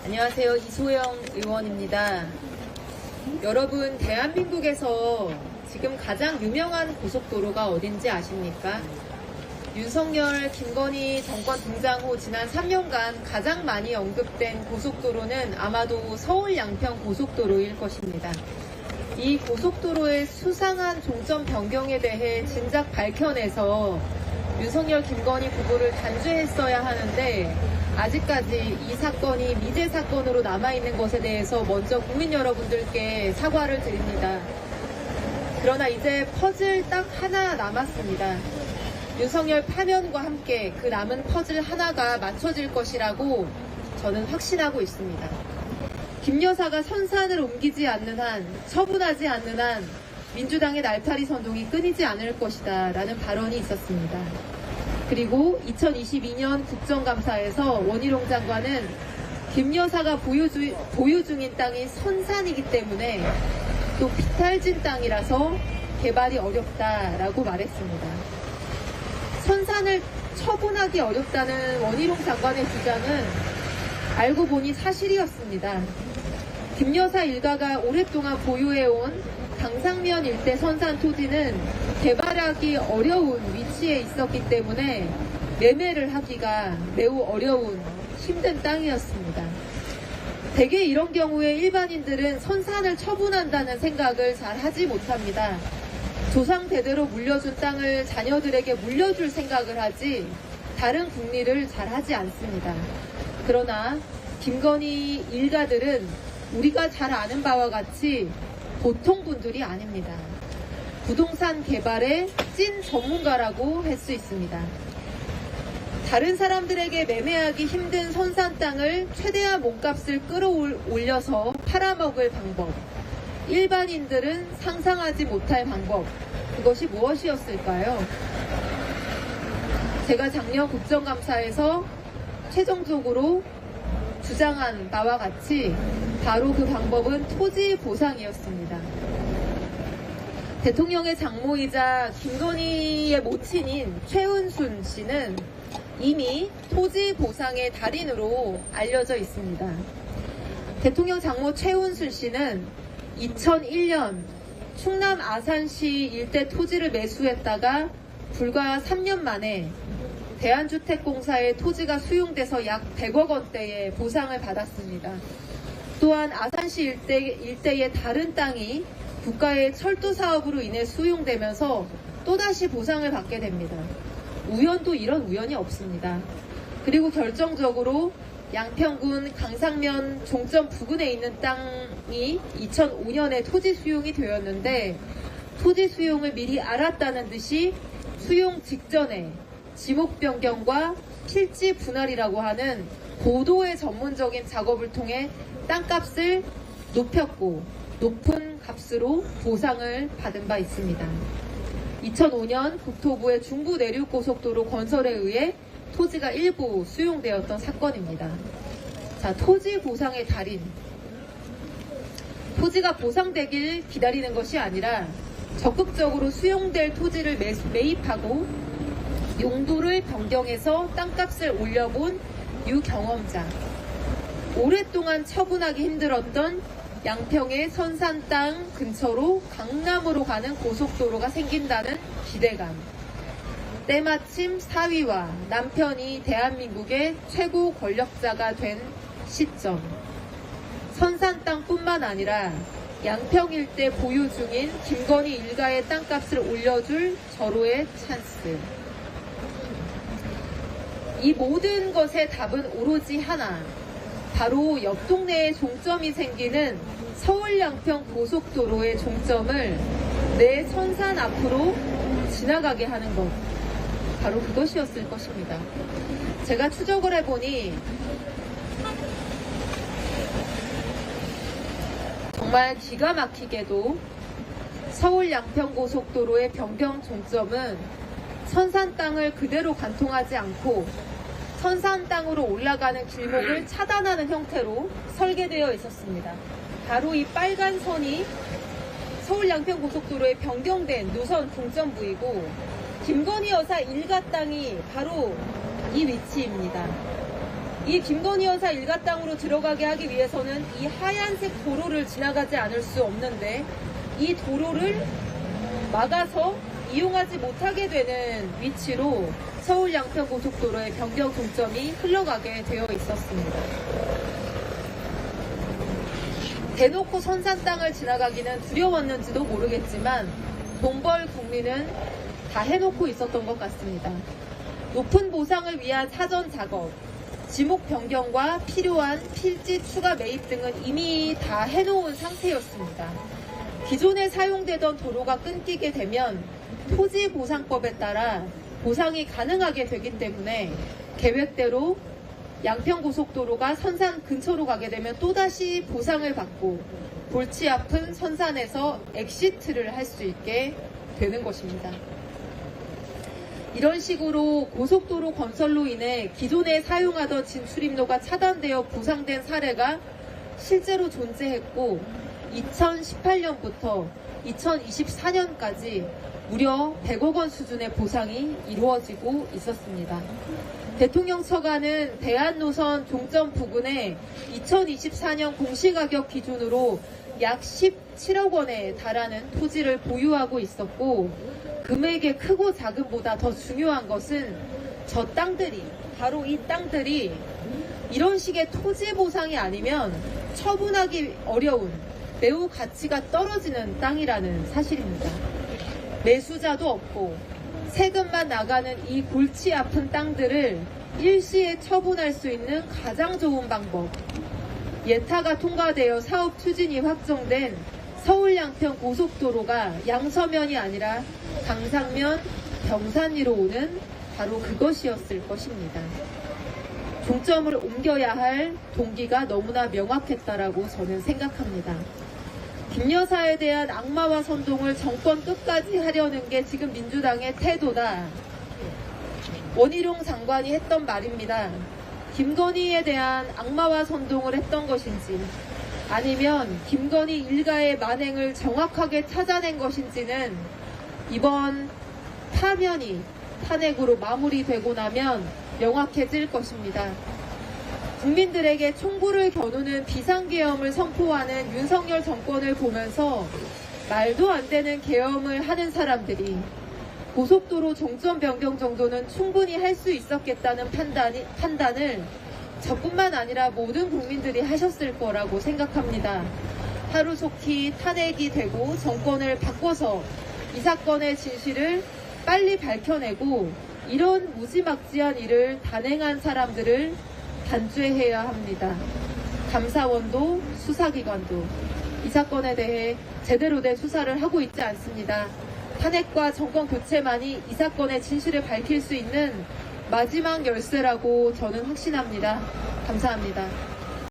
안녕하세요. 이소영 의원입니다. 여러분, 대한민국에서 지금 가장 유명한 고속도로가 어딘지 아십니까? 윤석열, 김건희 정권 등장 후 지난 3년간 가장 많이 언급된 고속도로는 아마도 서울 양평 고속도로일 것입니다. 이 고속도로의 수상한 종점 변경에 대해 진작 밝혀내서 윤석열, 김건희 부부를 단죄했어야 하는데 아직까지 이 사건이 미제 사건으로 남아있는 것에 대해서 먼저 국민 여러분들께 사과를 드립니다. 그러나 이제 퍼즐 딱 하나 남았습니다. 윤석열 파면과 함께 그 남은 퍼즐 하나가 맞춰질 것이라고 저는 확신하고 있습니다. 김 여사가 선산을 옮기지 않는 한, 처분하지 않는 한 민주당의 날파리 선동이 끊이지 않을 것이다 라는 발언이 있었습니다. 그리고 2022년 국정감사에서 원희룡 장관은 김 여사가 보유 중인 땅이 선산이기 때문에 또 비탈진 땅이라서 개발이 어렵다라고 말했습니다. 선산을 처분하기 어렵다는 원희룡 장관의 주장은 알고 보니 사실이었습니다. 김 여사 일가가 오랫동안 보유해온 강상면 일대 선산 토지는 개발하기 어려운 위치에 있었기 때문에 매매를 하기가 매우 어려운 힘든 땅이었습니다. 대개 이런 경우에 일반인들은 선산을 처분한다는 생각을 잘 하지 못합니다. 조상 대대로 물려준 땅을 자녀들에게 물려줄 생각을 하지 다른 궁리를 잘 하지 않습니다. 그러나 김건희 일가들은 우리가 잘 아는 바와 같이 보통 분들이 아닙니다. 부동산 개발의 찐 전문가라고 할 수 있습니다. 다른 사람들에게 매매하기 힘든 선산 땅을 최대한 몸값을 끌어올려서 팔아먹을 방법, 일반인들은 상상하지 못할 방법, 그것이 무엇이었을까요? 제가 작년 국정감사에서 최종적으로 주장한 바와 같이 바로 그 방법은 토지 보상이었습니다. 대통령의 장모이자 김건희의 모친인 최은순 씨는 이미 토지 보상의 달인으로 알려져 있습니다. 대통령 장모 최은순 씨는 2001년 충남 아산시 일대 토지를 매수했다가 불과 3년 만에 대한주택공사의 토지가 수용돼서 약 100억 원대의 보상을 받았습니다. 또한 아산시 일대의 다른 땅이 국가의 철도 사업으로 인해 수용되면서 또다시 보상을 받게 됩니다. 우연도 이런 우연이 없습니다. 그리고 결정적으로 양평군 강상면 종점 부근에 있는 땅이 2005년에 토지 수용이 되었는데 토지 수용을 미리 알았다는 듯이 수용 직전에 지목 변경과 필지 분할이라고 하는 고도의 전문적인 작업을 통해 땅값을 높였고 높은 값으로 보상을 받은 바 있습니다. 2005년 국토부의 중부 내륙고속도로 건설에 의해 토지가 일부 수용되었던 사건입니다. 자, 토지 보상의 달인. 토지가 보상되길 기다리는 것이 아니라 적극적으로 수용될 토지를 매입하고 용도를 변경해서 땅값을 올려본 유경험자. 오랫동안 처분하기 힘들었던 양평의 선산 땅 근처로 강남으로 가는 고속도로가 생긴다는 기대감. 때마침 사위와 남편이 대한민국의 최고 권력자가 된 시점. 선산 땅뿐만 아니라 양평 일대 보유 중인 김건희 일가의 땅값을 올려줄 절호의 찬스. 이 모든 것의 답은 오로지 하나. 바로 옆 동네에 종점이 생기는 서울 양평 고속도로의 종점을 내 선산 앞으로 지나가게 하는 것. 바로 그것이었을 것입니다. 제가 추적을 해보니 정말 기가 막히게도 서울 양평 고속도로의 변경 종점은 선산 땅을 그대로 관통하지 않고 선산 땅으로 올라가는 길목을 차단하는 형태로 설계되어 있었습니다. 바로 이 빨간 선이 서울 양평 고속도로에 변경된 노선 종점 부위고 김건희 여사 일가 땅이 바로 이 위치입니다. 이 김건희 여사 일가 땅으로 들어가게 하기 위해서는 이 하얀색 도로를 지나가지 않을 수 없는데 이 도로를 막아서 이용하지 못하게 되는 위치로 서울 양평 고속도로의 변경 종점이 흘러가게 되어 있었습니다. 대놓고 선산 땅을 지나가기는 두려웠는지도 모르겠지만 동벌 국민은 다 해놓고 있었던 것 같습니다. 높은 보상을 위한 사전 작업, 지목 변경과 필요한 필지 추가 매입 등은 이미 다 해놓은 상태였습니다. 기존에 사용되던 도로가 끊기게 되면 토지보상법에 따라 보상이 가능하게 되기 때문에 계획대로 양평고속도로가 선산 근처로 가게 되면 또다시 보상을 받고 골치 아픈 선산에서 엑시트를 할 수 있게 되는 것입니다. 이런 식으로 고속도로 건설로 인해 기존에 사용하던 진출입로가 차단되어 부상된 사례가 실제로 존재했고 2018년부터 2024년까지 무려 100억 원 수준의 보상이 이루어지고 있었습니다. 대통령 처가는 대한노선 종점 부근에 2024년 공시가격 기준으로 약 17억 원에 달하는 토지를 보유하고 있었고 금액의 크고 작음보다 더 중요한 것은 저 땅들이, 바로 이 땅들이 이런 식의 토지 보상이 아니면 처분하기 어려운 매우 가치가 떨어지는 땅이라는 사실입니다. 매수자도 없고 세금만 나가는 이 골치 아픈 땅들을 일시에 처분할 수 있는 가장 좋은 방법, 예타가 통과되어 사업 추진이 확정된 서울 양평 고속도로가 양서면이 아니라 강상면, 병산리로 오는 바로 그것이었을 것입니다. 종점을 옮겨야 할 동기가 너무나 명확했다라고 저는 생각합니다. 김 여사에 대한 악마와 선동을 정권 끝까지 하려는 게 지금 민주당의 태도다. 원희룡 장관이 했던 말입니다. 김건희에 대한 악마와 선동을 했던 것인지 아니면 김건희 일가의 만행을 정확하게 찾아낸 것인지는 이번 파면이 탄핵으로 마무리되고 나면 명확해질 것입니다. 국민들에게 총구를 겨누는 비상계엄을 선포하는 윤석열 정권을 보면서 말도 안 되는 계엄을 하는 사람들이 고속도로 종점 변경 정도는 충분히 할 수 있었겠다는 판단을 저뿐만 아니라 모든 국민들이 하셨을 거라고 생각합니다. 하루속히 탄핵이 되고 정권을 바꿔서 이 사건의 진실을 빨리 밝혀내고 이런 무지막지한 일을 단행한 사람들을 단죄해야 합니다. 감사원도 수사기관도 이 사건에 대해 제대로 된 수사를 하고 있지 않습니다. 탄핵과 정권 교체만이 이 사건의 진실을 밝힐 수 있는 마지막 열쇠라고 저는 확신합니다. 감사합니다.